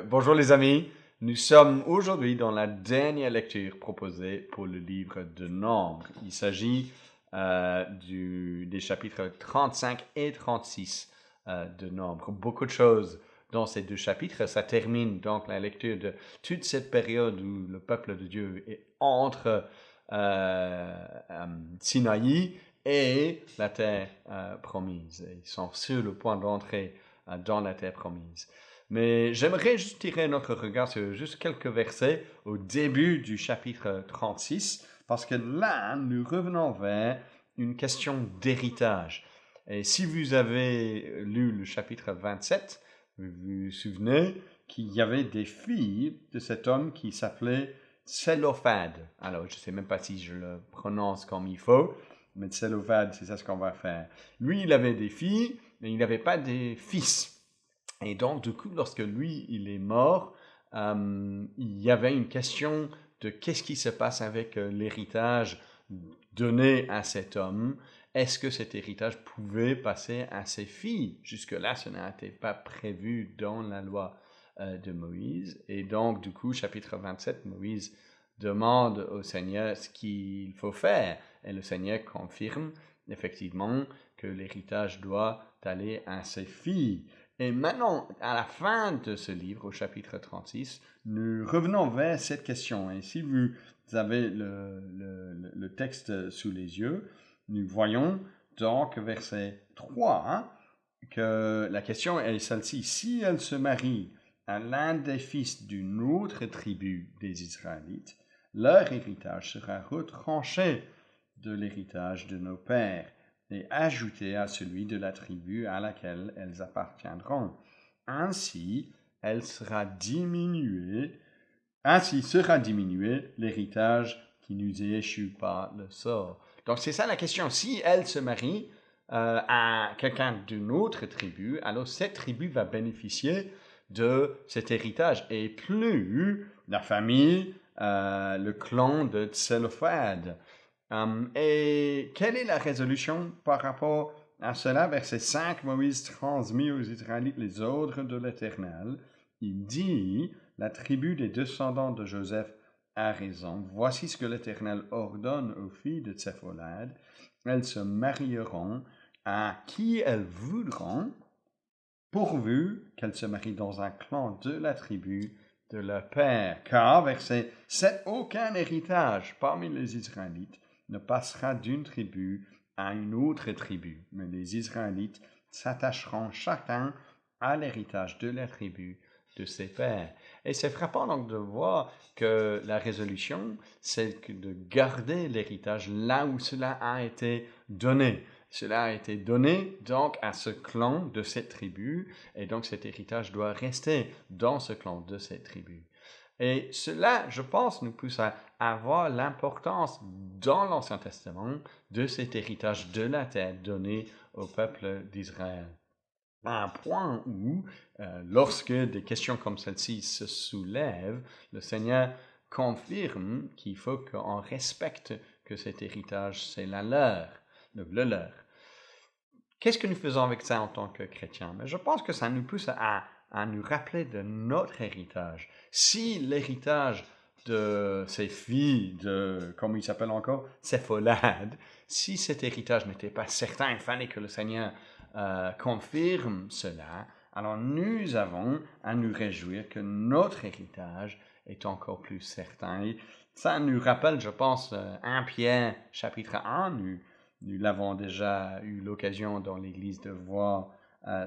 Bonjour les amis, nous sommes aujourd'hui dans la dernière lecture proposée pour le livre de Nombres. Il s'agit des chapitres 35 et 36 de Nombres. Beaucoup de choses dans ces deux chapitres. Ça termine donc la lecture de toute cette période où le peuple de Dieu est entre Sinaï et la terre promise. Ils sont sur le point d'entrer dans la terre promise. Mais j'aimerais juste tirer notre regard sur juste quelques versets au début du chapitre 36, parce que là, nous revenons vers une question d'héritage. Et si vous avez lu le chapitre 27, vous vous souvenez qu'il y avait des filles de cet homme qui s'appelait Tselophad. Alors, je ne sais même pas si je le prononce comme il faut, mais Tselophad, c'est ça ce qu'on va faire. Lui, il avait des filles, mais il n'avait pas des fils. Et donc, du coup, lorsque lui, il est mort, il y avait une question de qu'est-ce qui se passe avec l'héritage donné à cet homme. Est-ce que cet héritage pouvait passer à ses filles? Jusque-là, ce n'était pas prévu dans la loi de Moïse. Et donc, du coup, chapitre 27, Moïse demande au Seigneur ce qu'il faut faire. Et le Seigneur confirme effectivement que l'héritage doit aller à ses filles. Et maintenant, à la fin de ce livre, au chapitre 36, nous revenons vers cette question. Et si vous avez le texte sous les yeux, nous voyons donc verset 3, que la question est celle-ci. Si elle se marie à l'un des fils d'une autre tribu des Israélites, leur héritage sera retranché de l'héritage de nos pères et ajouté à celui de la tribu à laquelle elles appartiendront. Ainsi, sera diminué l'héritage qui nous est échu par le sort. Donc c'est ça la question. Si elle se marie à quelqu'un d'une autre tribu, alors cette tribu va bénéficier de cet héritage et plus la famille, le clan de Tselophad. Et quelle est la résolution par rapport à cela? Verset 5, Moïse transmet aux Israélites les ordres de l'Éternel. Il dit, la tribu des descendants de Joseph a raison. Voici ce que l'Éternel ordonne aux filles de Tsephonad. Elles se marieront à qui elles voudront, pourvu qu'elles se marient dans un clan de la tribu de leur père. Car, verset 7, aucun héritage parmi les Israélites ne passera d'une tribu à une autre tribu, mais les Israélites s'attacheront chacun à l'héritage de la tribu de ses pères. Et c'est frappant donc de voir que la résolution, c'est de garder l'héritage là où cela a été donné. Cela a été donné donc à ce clan de cette tribu, et donc cet héritage doit rester dans ce clan de cette tribu. Et cela, je pense, nous pousse à voir l'importance dans l'Ancien Testament de cet héritage de la terre donné au peuple d'Israël. À un point où, lorsque des questions comme celle-ci se soulèvent, le Seigneur confirme qu'il faut qu'on respecte que cet héritage, c'est le leur. Qu'est-ce que nous faisons avec ça en tant que chrétiens? Mais je pense que ça nous pousse à nous rappeler de notre héritage. Si l'héritage de ces filles, comment il s'appelle encore, Sépholade, si cet héritage n'était pas certain, il fallait que le Seigneur confirme cela, alors nous avons à nous réjouir que notre héritage est encore plus certain. Et ça nous rappelle, je pense, 1 Pierre chapitre 1, nous l'avons déjà eu l'occasion dans l'Église de voir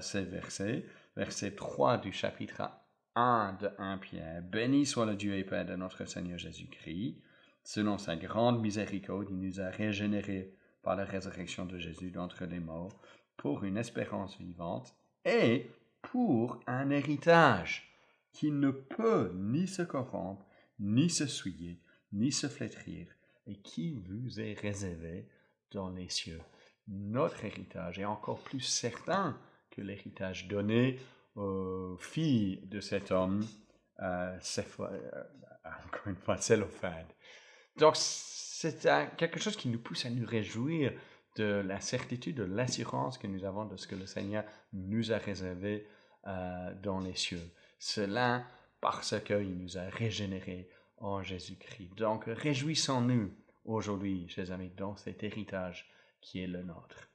ces versets. Verset 3 du chapitre 1 de 1 Pierre. Béni soit le Dieu et Père de notre Seigneur Jésus-Christ. Selon sa grande miséricorde, il nous a régénérés par la résurrection de Jésus d'entre les morts pour une espérance vivante et pour un héritage qui ne peut ni se corrompre, ni se souiller, ni se flétrir, et qui vous est réservé dans les cieux. Notre héritage est encore plus certain que l'héritage donné aux filles de cet homme, encore une fois, Tselophad. Donc, c'est quelque chose qui nous pousse à nous réjouir de la certitude, de l'assurance que nous avons de ce que le Seigneur nous a réservé dans les cieux. Cela parce qu'il nous a régénérés en Jésus-Christ. Donc, réjouissons-nous aujourd'hui, chers amis, dans cet héritage qui est le nôtre.